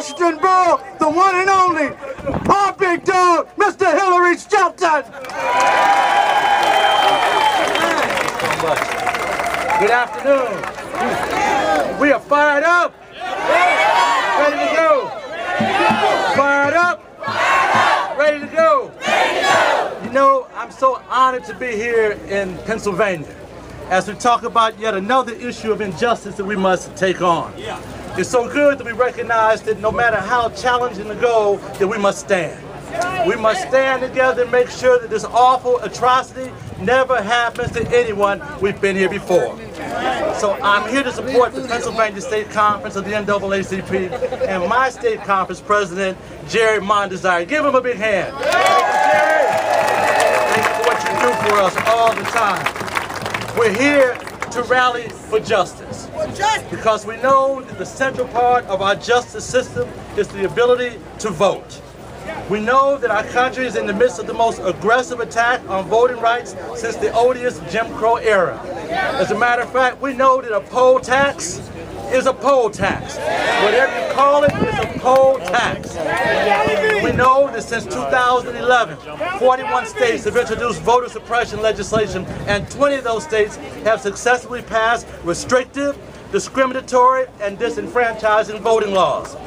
Washington Bull, the one and only, our big dog, Mr. Hillary Shelton. Good afternoon. We are fired up. Ready to go. Fired up. Ready to go. You know, I'm so honored to be here in Pennsylvania as we talk about yet another issue of injustice that we must take on. It's so good that we recognize that no matter how challenging the goal, that we must stand. We must stand together and make sure that this awful atrocity never happens to anyone. We've been here before. So I'm here to support the Pennsylvania State Conference of the NAACP and my state conference president, Jerry Mondesire. Give him a big hand. Jerry, thank you for what you do for us all the time. We're here to rally for justice because we know that the central part of our justice system is the ability to vote. We know that our country is in the midst of the most aggressive attack on voting rights since the odious Jim Crow era. As a matter of fact, we know that a poll tax is a poll tax. Whatever you call it, it's a poll tax. We know that since 2011, 41 states have introduced voter suppression legislation, and 20 of those states have successfully passed restrictive, discriminatory, and disenfranchising voting laws.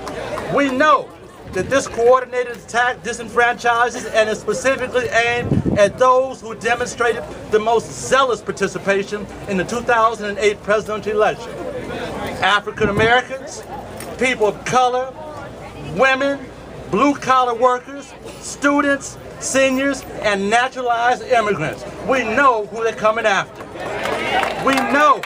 We know that this coordinated attack disenfranchises and is specifically aimed at those who demonstrated the most zealous participation in the 2008 presidential election. African Americans, people of color, women, blue-collar workers, students, seniors, and naturalized immigrants. We know who they're coming after. We know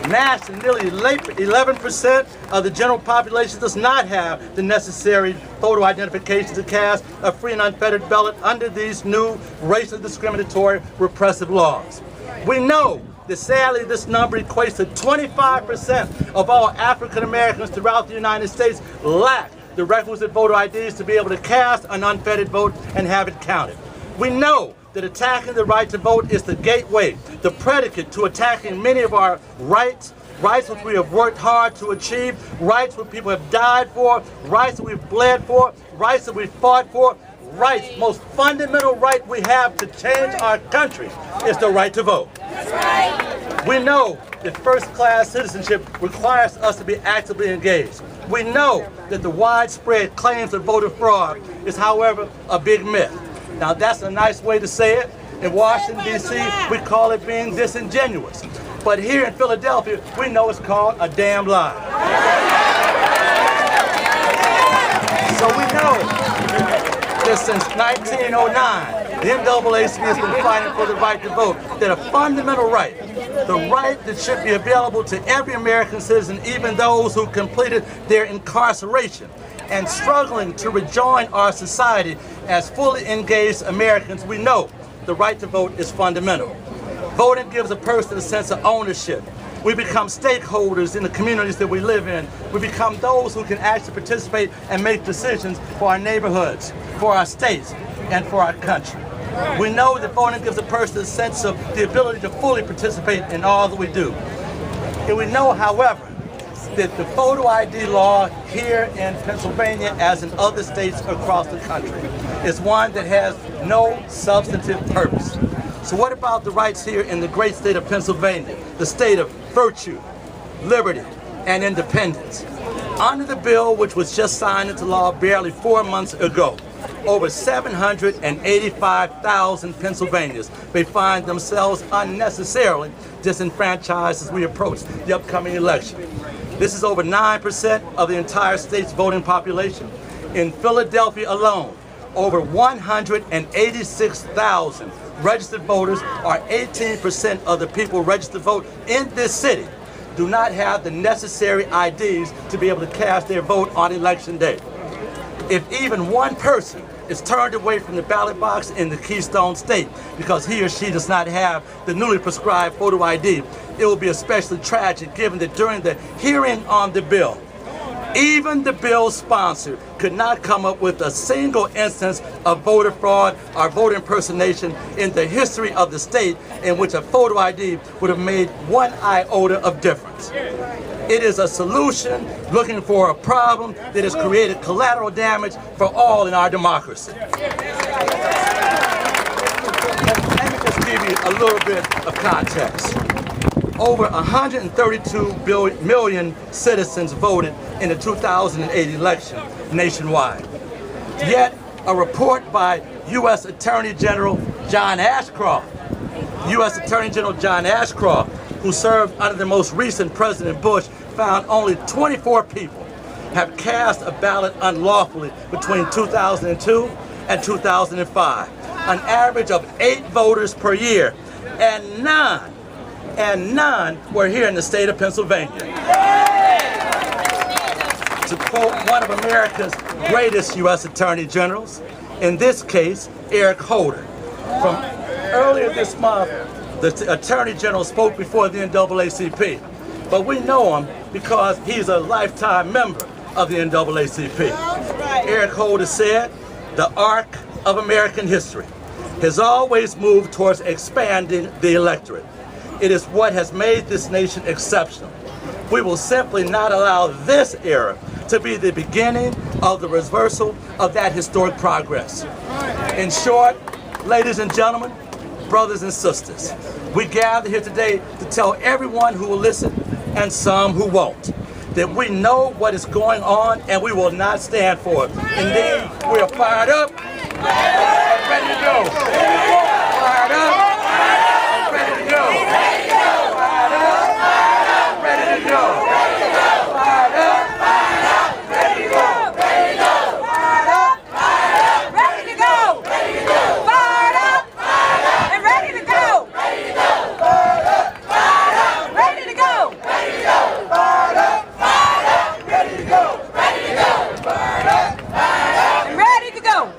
nationally, nearly 11% of the general population does not have the necessary photo identification to cast a free and unfettered ballot under these new racially discriminatory repressive laws. We know that sadly this number equates to 25% of all African Americans throughout the United States lack the requisite voter IDs to be able to cast an unfettered vote and have it counted. We know that attacking the right to vote is the gateway, the predicate to attacking many of our rights which we have worked hard to achieve, rights which people have died for, rights that we've bled for, rights that we've fought for, rights, most fundamental right we have to change our country is the right to vote. We know that first-class citizenship requires us to be actively engaged. We know that the widespread claims of voter fraud is, however, a big myth. Now that's a nice way to say it. In Washington, D.C., we call it being disingenuous. But here in Philadelphia, we know it's called a damn lie. So we know that since 1909, the NAACP has been fighting for the right to vote, that a fundamental right, the right that should be available to every American citizen, even those who completed their incarceration, and struggling to rejoin our society as fully engaged Americans. We know the right to vote is fundamental. Voting gives a person a sense of ownership. We become stakeholders in the communities that we live in. We become those who can actually participate and make decisions for our neighborhoods, for our states, and for our country. We know that voting gives a person a sense of the ability to fully participate in all that we do. And we know, however, that the photo ID law here in Pennsylvania, as in other states across the country, is one that has no substantive purpose. So what about the rights here in the great state of Pennsylvania, the state of virtue, liberty, and independence? Under the bill, which was just signed into law barely 4 months ago, over 785,000 Pennsylvanians may find themselves unnecessarily disenfranchised as we approach the upcoming election. This is over 9% of the entire state's voting population. In Philadelphia alone, over 186,000 registered voters, or 18% of the people registered to vote in this city, do not have the necessary IDs to be able to cast their vote on election day. If even one person is turned away from the ballot box in the Keystone State because he or she does not have the newly prescribed photo ID, it will be especially tragic given that during the hearing on the bill, even the bill's sponsor could not come up with a single instance of voter fraud or voter impersonation in the history of the state in which a photo ID would have made one iota of difference. It is a solution looking for a problem that has created collateral damage for all in our democracy. Let me just give you a little bit of context. Over 132 million citizens voted in the 2008 election nationwide. Yet, a report by U.S. Attorney General John Ashcroft, who served under the most recent President Bush, found only 24 people have cast a ballot unlawfully between 2002 and 2005, an average of 8 voters per year, and none were here in the state of Pennsylvania. To quote one of America's greatest U.S. Attorney Generals, in this case, Eric Holder, from earlier this month, the Attorney General spoke before the NAACP, but we know him because he's a lifetime member of the NAACP. Eric Holder said, "The arc of American history has always moved towards expanding the electorate. It is what has made this nation exceptional. We will simply not allow this era to be the beginning of the reversal of that historic progress." In short, ladies and gentlemen, brothers and sisters, we gather here today to tell everyone who will listen and some who won't that we know what is going on and we will not stand for it. Indeed, we are fired up and ready to go. Fired up and ready to go. Fired up and ready to go. Fired up, ready to go. Fired up, ready to go. Fired up and ready to go. Fired up, ready to go. Fired up, ready to go. Fired up, ready to go.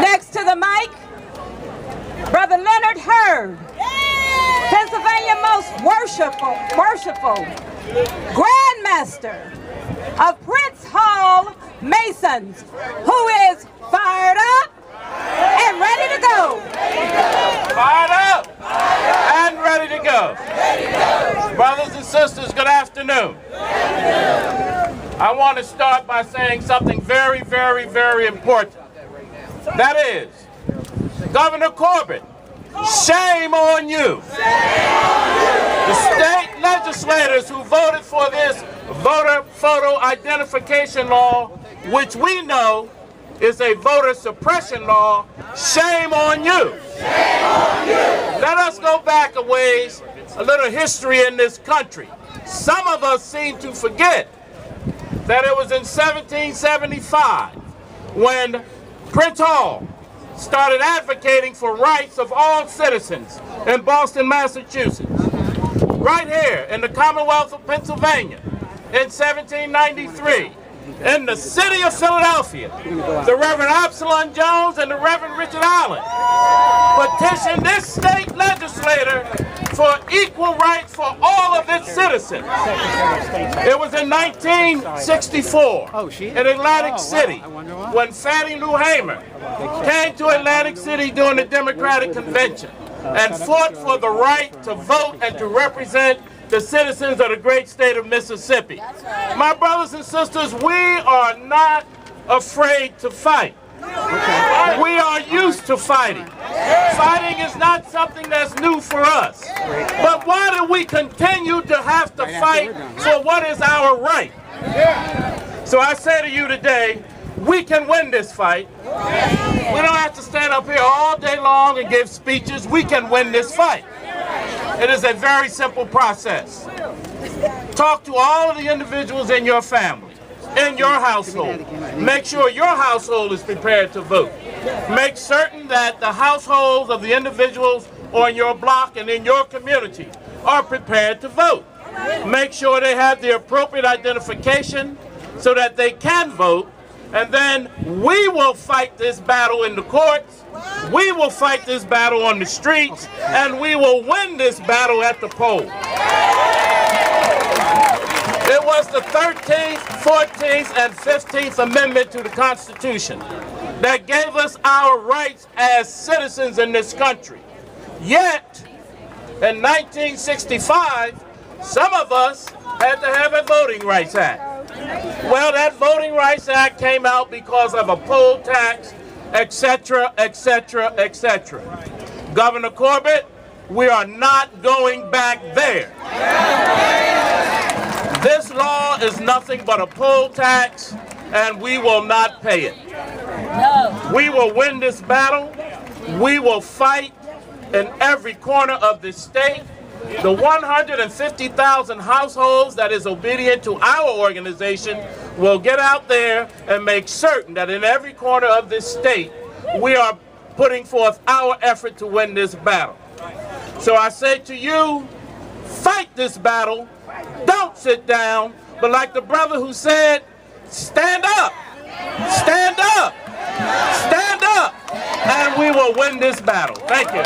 Next to the mic, Brother Leonard Hurd, Pennsylvania most worshipful Grandmaster of Prince Hall Masons, who is fired up and ready to go. Fired up and ready to go. Brothers and sisters, good afternoon. I want to start by saying something very, very, very important. That is, Governor Corbett, shame on you. The state legislators who voted for this voter photo identification law, which we know is a voter suppression law, shame on you. Shame on you. Let us go back a ways, a little history in this country. Some of us seem to forget that it was in 1775 when Prince Hall started advocating for rights of all citizens in Boston, Massachusetts. Right here in the Commonwealth of Pennsylvania in 1793, in the city of Philadelphia, the Reverend Absalom Jones and the Reverend Richard Allen petitioned this state legislature for equal rights for all of its citizens. It was in 1964 in Atlantic City when Fannie Lou Hamer came to Atlantic City during the Democratic Convention and fought for the right to vote and to represent the citizens of the great state of Mississippi. My brothers and sisters, we are not afraid to fight. We are used to fighting. Fighting is not something that's new for us. But why do we continue to have to fight for what is our right? So I say to you today, we can win this fight. We don't have to stand up here all day long and give speeches. We can win this fight. It is a very simple process. Talk to all of the individuals in your family, in your household. Make sure your household is prepared to vote. Make certain that the households of the individuals on your block and in your community are prepared to vote. Make sure they have the appropriate identification so that they can vote. And then we will fight this battle in the courts, we will fight this battle on the streets, and we will win this battle at the polls. It was the 13th, 14th, and 15th Amendment to the Constitution that gave us our rights as citizens in this country. Yet, in 1965, Some of us had to have a Voting Rights Act. Well, that Voting Rights Act came out because of a poll tax, etc., etc., etc. Governor Corbett, we are not going back there. This law is nothing but a poll tax, and we will not pay it. We will win this battle. We will fight in every corner of this state. The 150,000 households that is obedient to our organization will get out there and make certain that in every corner of this state, we are putting forth our effort to win this battle. So I say to you, fight this battle. Don't sit down, but like the brother who said, stand up, stand up, stand up, and we will win this battle. Thank you.